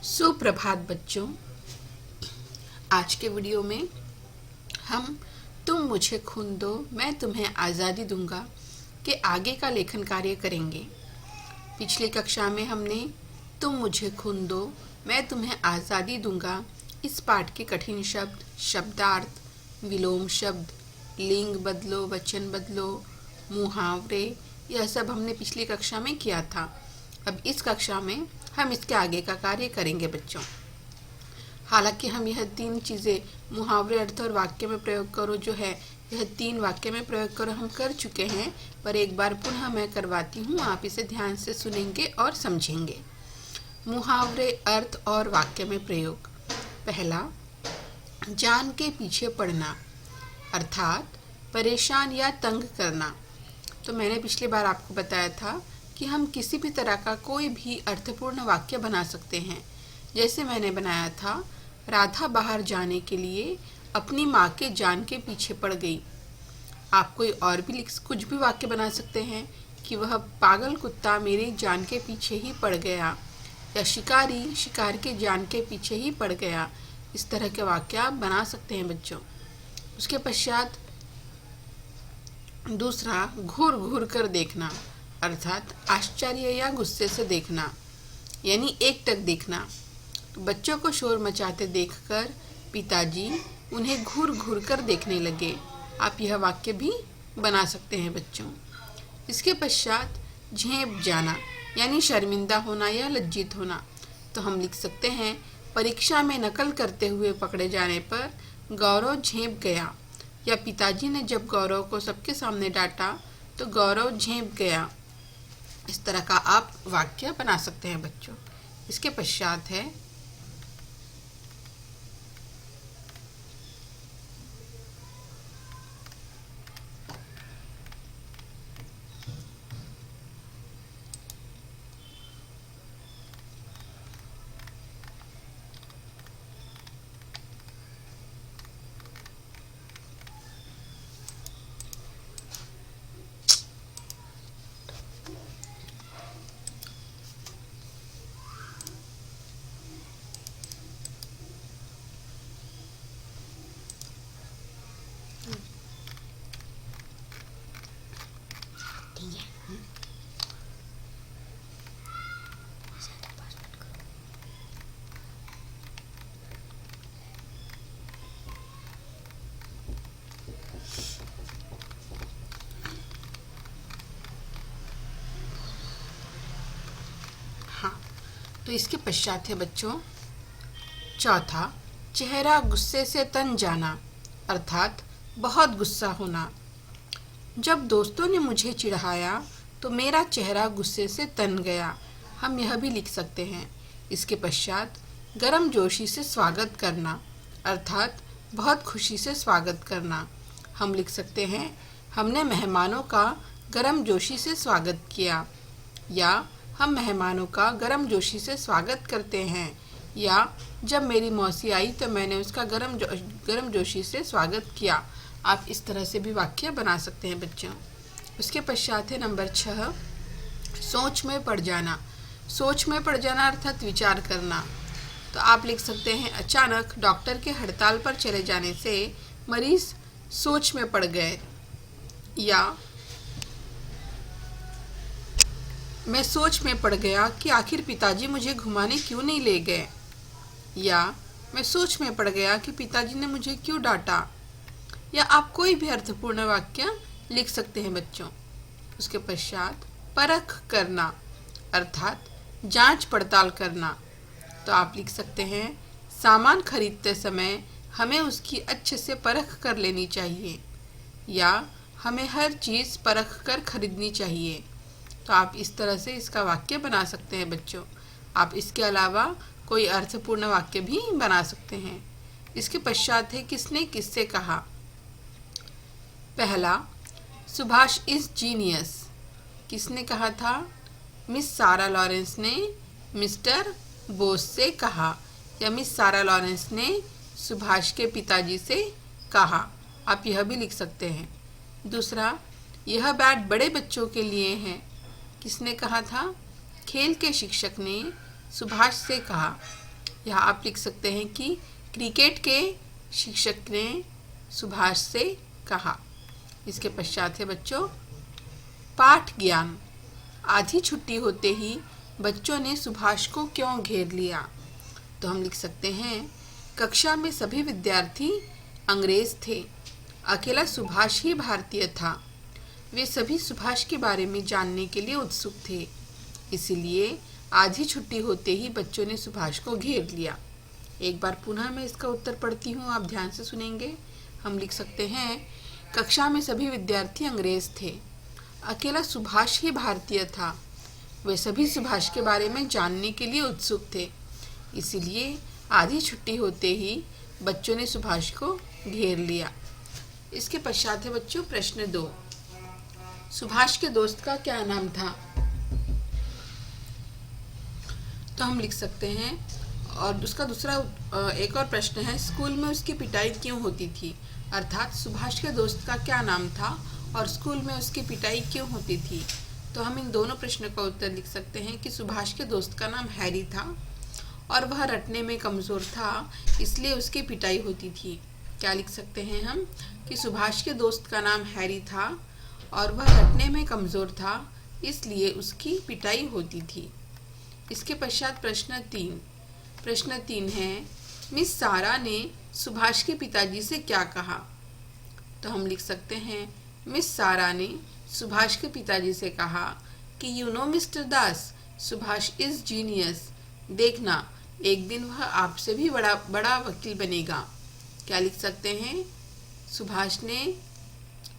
सुप्रभात बच्चों। आज के वीडियो में हम तुम मुझे खून दो मैं तुम्हें आज़ादी दूंगा के आगे का लेखन कार्य करेंगे। पिछली कक्षा में हमने तुम मुझे खून दो मैं तुम्हें आज़ादी दूंगा इस पाठ के कठिन शब्द, शब्दार्थ, विलोम शब्द, लिंग बदलो, वचन बदलो, मुहावरे, यह सब हमने पिछली कक्षा में किया था। अब इस कक्षा में हम इसके आगे का कार्य करेंगे बच्चों। हालांकि हम यह तीन चीज़ें मुहावरे, अर्थ और वाक्य में प्रयोग करो जो है यह तीन वाक्य में प्रयोग करो हम कर चुके हैं, पर एक बार पुनः मैं करवाती हूँ, आप इसे ध्यान से सुनेंगे और समझेंगे। मुहावरे, अर्थ और वाक्य में प्रयोग। पहला, जान के पीछे पड़ना अर्थात परेशान या तंग करना। तो मैंने पिछली बार आपको बताया था कि हम किसी भी तरह का कोई भी अर्थपूर्ण वाक्य बना सकते हैं। जैसे मैंने बनाया था, राधा बाहर जाने के लिए अपनी माँ के जान के पीछे पड़ गई। आप कोई और भी कुछ भी वाक्य बना सकते हैं कि वह पागल कुत्ता मेरी जान के पीछे ही पड़ गया, या शिकारी शिकार के जान के पीछे ही पड़ गया। इस तरह के वाक्य आप बना सकते हैं बच्चों। उसके पश्चात दूसरा, घूर घूर कर देखना अर्थात आश्चर्य या गुस्से से देखना, यानी एकटक देखना। तो बच्चों को शोर मचाते देखकर पिताजी उन्हें घूर घूर कर देखने लगे। आप यह वाक्य भी बना सकते हैं बच्चों। इसके पश्चात झेंप जाना यानी शर्मिंदा होना या लज्जित होना। तो हम लिख सकते हैं, परीक्षा में नकल करते हुए पकड़े जाने पर गौरव झेंप गया, या पिताजी ने जब गौरव को सबके सामने डांटा तो गौरव झेंप गया। इस तरह का आप वाक्य बना सकते हैं बच्चों। इसके पश्चात है तो इसके पश्चात है बच्चों चौथा, चेहरा गुस्से से तन जाना अर्थात बहुत गुस्सा होना। जब दोस्तों ने मुझे चिढ़ाया तो मेरा चेहरा गुस्से से तन गया। हम यह भी लिख सकते हैं। इसके पश्चात गर्मजोशी से स्वागत करना अर्थात बहुत खुशी से स्वागत करना। हम लिख सकते हैं, हमने मेहमानों का गर्मजोशी से स्वागत किया, या हम मेहमानों का गर्मजोशी से स्वागत करते हैं, या जब मेरी मौसी आई तो मैंने उसका गर्मजोशी से स्वागत किया। आप इस तरह से भी वाक्य बना सकते हैं बच्चों। उसके पश्चात है नंबर 6, सोच में पड़ जाना। सोच में पड़ जाना अर्थात विचार करना। तो आप लिख सकते हैं, अचानक डॉक्टर के हड़ताल पर चले जाने से मरीज सोच में पड़ गए, या मैं सोच में पड़ गया कि आखिर पिताजी मुझे घुमाने क्यों नहीं ले गए, या मैं सोच में पड़ गया कि पिताजी ने मुझे क्यों डांटा। या आप कोई भी अर्थपूर्ण वाक्य लिख सकते हैं बच्चों। उसके पश्चात परख करना अर्थात जांच पड़ताल करना। तो आप लिख सकते हैं, सामान खरीदते समय हमें उसकी अच्छे से परख कर लेनी चाहिए, या हमें हर चीज़ परख कर खरीदनी चाहिए। तो आप इस तरह से इसका वाक्य बना सकते हैं बच्चों। आप इसके अलावा कोई अर्थपूर्ण वाक्य भी बना सकते हैं। इसके पश्चात है, किसने किससे कहा। पहला, सुभाष इज जीनियस। किसने कहा था? मिस सारा लॉरेंस ने मिस्टर बोस से कहा, या मिस सारा लॉरेंस ने सुभाष के पिताजी से कहा। आप यह भी लिख सकते हैं। दूसरा, यह बैट बड़े बच्चों के लिए है। किसने कहा था? खेल के शिक्षक ने सुभाष से कहा। यहाँ आप लिख सकते हैं कि क्रिकेट के शिक्षक ने सुभाष से कहा। इसके पश्चात है बच्चों पाठ ज्ञान। आधी छुट्टी होते ही बच्चों ने सुभाष को क्यों घेर लिया? तो हम लिख सकते हैं कक्षा में सभी विद्यार्थी अंग्रेज थे, अकेला सुभाष ही भारतीय था। वे सभी सुभाष के बारे में जानने के लिए उत्सुक थे, इसीलिए आधी छुट्टी होते ही बच्चों ने सुभाष को घेर लिया। एक बार पुनः मैं इसका उत्तर पढ़ती हूँ, आप ध्यान से सुनेंगे। हम लिख सकते हैं कक्षा में सभी विद्यार्थी अंग्रेज थे, अकेला सुभाष ही भारतीय था। वे सभी सुभाष के बारे में जानने के लिए उत्सुक थे, इसीलिए आधी छुट्टी होते ही बच्चों ने सुभाष को घेर लिया। इसके पश्चात है बच्चों प्रश्न 2। सुभाष के दोस्त का क्या नाम था? तो हम लिख सकते हैं, और उसका दूसरा एक और प्रश्न है स्कूल में उसकी पिटाई क्यों होती थी? अर्थात सुभाष के दोस्त का क्या नाम था और स्कूल में उसकी पिटाई क्यों होती थी? तो हम इन दोनों प्रश्नों का उत्तर लिख सकते हैं कि सुभाष के दोस्त का नाम हैरी था और वह रटने में कमज़ोर था, इसलिए उसकी पिटाई होती थी। क्या लिख सकते हैं हम कि सुभाष के दोस्त का नाम हैरी था और वह रटने में कमज़ोर था, इसलिए उसकी पिटाई होती थी। इसके पश्चात प्रश्न 3। प्रश्न 3 है मिस सारा ने सुभाष के पिताजी से क्या कहा? तो हम लिख सकते हैं मिस सारा ने सुभाष के पिताजी से कहा कि you know mister Das, Subhash is genius. देखना एक दिन वह आपसे भी बड़ा वकील बनेगा। क्या लिख सकते हैं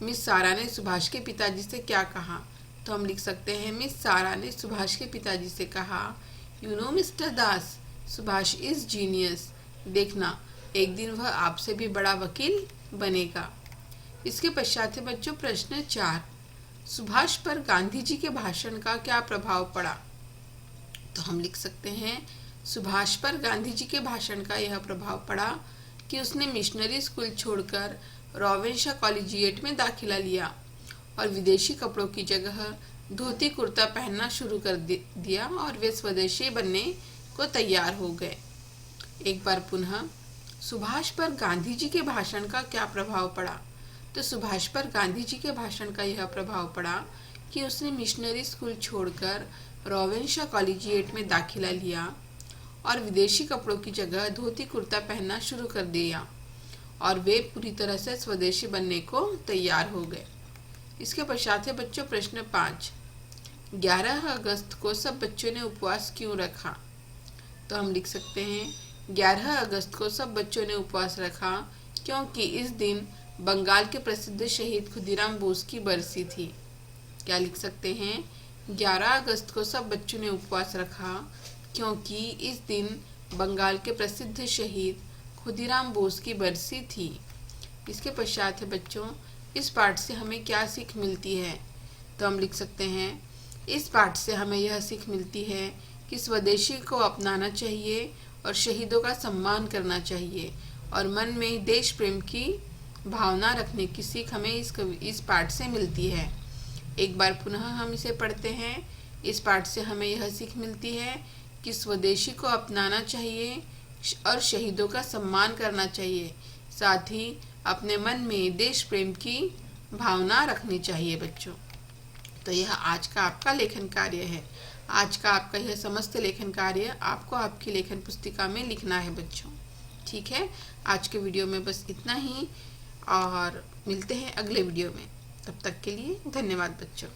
मिस सारा ने सुभाष के पिताजी से क्या कहा? तो हम लिख सकते हैं मिस सारा ने सुभाष के पिताजी से कहा you know mister Das, Subhash is genius. देखना एक दिन वह आपसे भी बड़ा वकील बनेगा। इसके पश्चात है बच्चों प्रश्न 4। सुभाष पर गांधी जी के भाषण का क्या प्रभाव पड़ा? तो हम लिख सकते हैं सुभाष पर गांधी जी के भाषण का यह प्रभाव पड़ा कि उसने मिशनरी स्कूल छोड़कर रॉवेंशा कॉलेजिएट में दाखिला लिया और विदेशी कपड़ों की जगह धोती कुर्ता पहनना शुरू कर दिया और वे स्वदेशी बनने को तैयार हो गए। एक बार पुनः सुभाष पर गांधी जी के भाषण का क्या प्रभाव पड़ा? तो सुभाष पर गांधी जी के भाषण का यह प्रभाव पड़ा कि उसने मिशनरी स्कूल छोड़कर रॉवेंशा कॉलेजिएट में दाखिला लिया और विदेशी कपड़ों की जगह धोती कुर्ता पहनना शुरू कर दिया और वे पूरी तरह से स्वदेशी बनने को तैयार हो गए। इसके पश्चात है बच्चों प्रश्न 5। 11 अगस्त को सब बच्चों ने उपवास क्यों रखा? तो हम लिख सकते हैं 11 अगस्त को सब बच्चों ने उपवास रखा क्योंकि इस दिन बंगाल के प्रसिद्ध शहीद खुदीराम बोस की बरसी थी। क्या लिख सकते हैं 11 अगस्त को सब बच्चों ने उपवास रखा क्योंकि इस दिन बंगाल के प्रसिद्ध शहीद खुदीराम बोस की बरसी थी। इसके पश्चात है बच्चों इस पाठ से हमें क्या सीख मिलती है? तो हम लिख सकते हैं इस पाठ से हमें यह सीख मिलती है कि स्वदेशी को अपनाना चाहिए और शहीदों का सम्मान करना चाहिए और मन में देश प्रेम की भावना रखने की सीख हमें इस पाठ से मिलती है। एक बार पुनः हम इसे पढ़ते हैं। इस पाठ से हमें यह सीख मिलती है कि स्वदेशी को अपनाना चाहिए और शहीदों का सम्मान करना चाहिए, साथ ही अपने मन में देश प्रेम की भावना रखनी चाहिए बच्चों। तो यह आज का आपका लेखन कार्य है। आज का आपका यह समस्त लेखन कार्य आपको आपकी लेखन पुस्तिका में लिखना है बच्चों। ठीक है, आज के वीडियो में बस इतना ही और मिलते हैं अगले वीडियो में। तब तक के लिए धन्यवाद बच्चों।